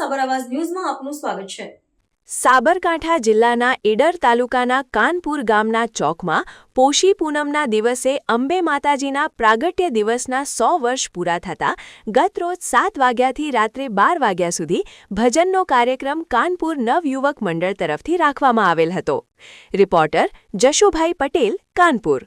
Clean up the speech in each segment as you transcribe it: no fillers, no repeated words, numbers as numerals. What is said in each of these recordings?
સાબર આવાજ ન્યૂઝમાં આપનું સ્વાગત છે। સાબરકાંઠા જિલ્લાના ઈડર તાલુકાના કાનપુર ગામના ચોકમાં પોષી પૂનમના દિવસે અંબે માતાજીના પ્રાગટ્ય દિવસના 100 વર્ષ પૂરા થતા ગત રોજ 7 વાગ્યાથી રાત્રે 12 વાગ્યા સુધી ભજનનો કાર્યક્રમ કાનપુર નવયુવક મંડળ તરફથી રાખવામાં આવેલ હતો। રિપોર્ટર જશુભાઈ પટેલ, કાનપુર।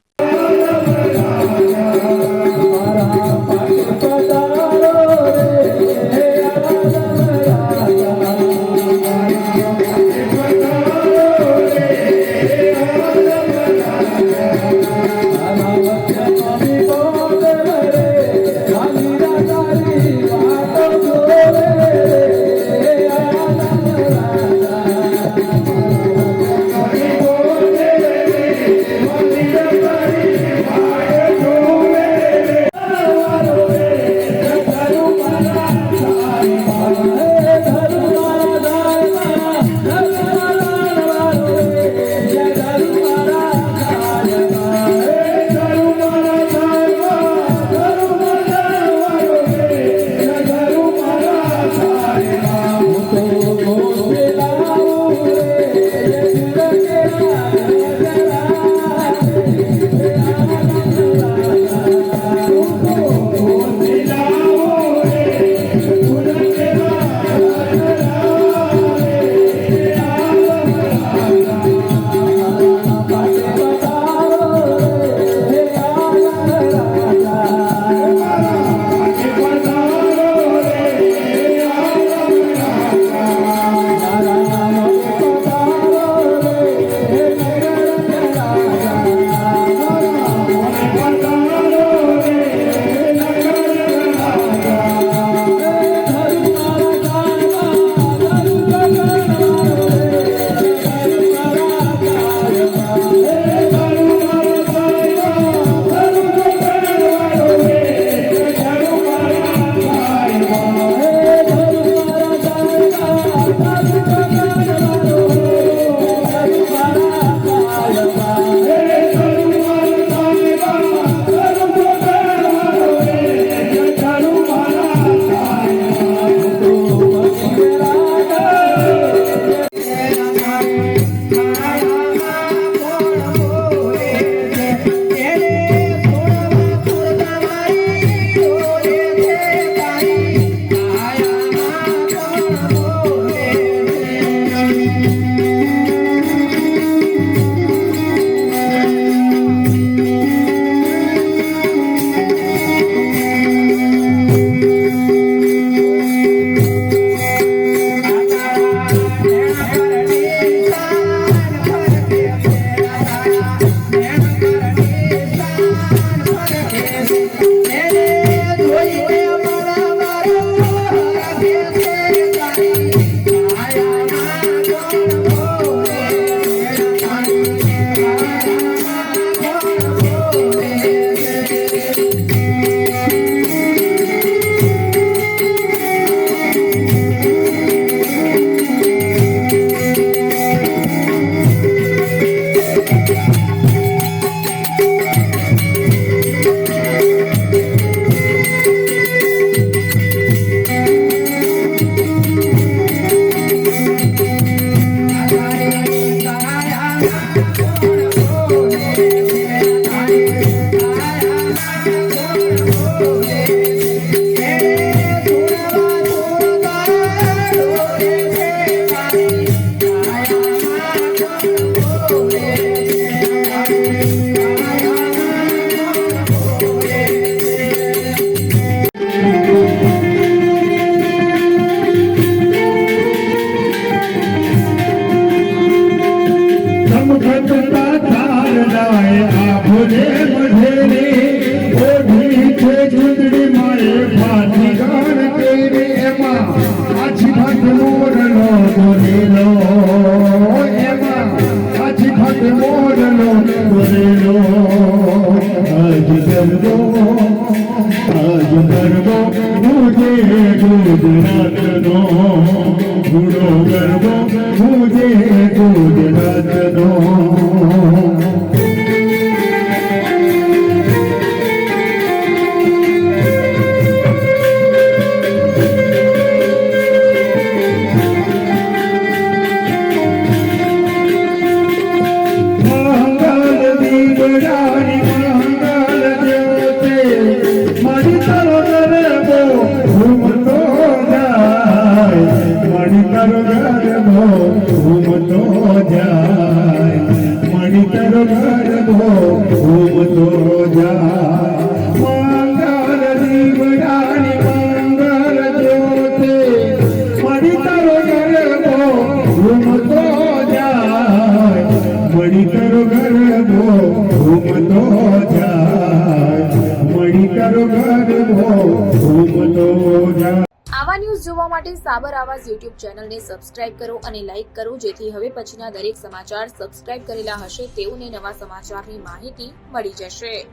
મળી કરો ગરબો ઘૂમતો જાય, મળી કરો ગરબો ઘૂમતો જાય. આવા ન્યૂઝ જોવા માટે સાબર આવાઝ યુટ્યુબ ચેનલને સબસ્ક્રાઇબ કરો અને લાઇક કરો, જેથી હવે પછીના દરેક સમાચાર સબસ્ક્રાઇબ કરેલા હશે તેઓને નવા સમાચારની માહિતી મળી જશે.